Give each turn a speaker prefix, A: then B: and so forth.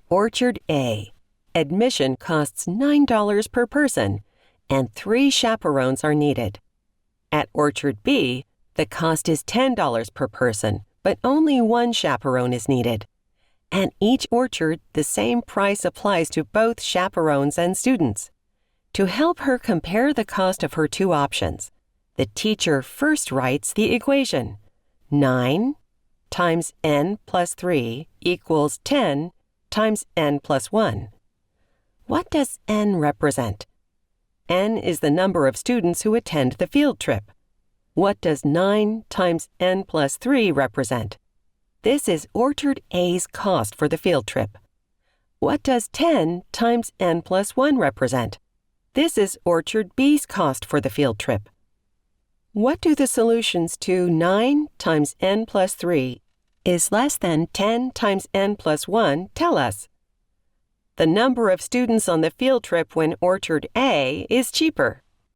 A: Orchard A, admission costs $9 per person, and 3 chaperones are needed. At Orchard B, the cost is $10 per person, but only 1 chaperone is needed. At each orchard, the same price applies to both chaperones and students. To help her compare the cost of her 2 options, the teacher first writes the equation. 9 times n plus 3 equals 10 times n plus 1. What does n represent? N is the number of students who attend the field trip. What does 9 times n plus 3 represent? This is Orchard A's cost for the field trip. What does 10 times n plus 1 represent? This is Orchard B's cost for the field trip. What do the solutions to 9 times n plus 3 is less than 10 times n plus 1 tell us? The number of students on the field trip when Orchard A is cheaper.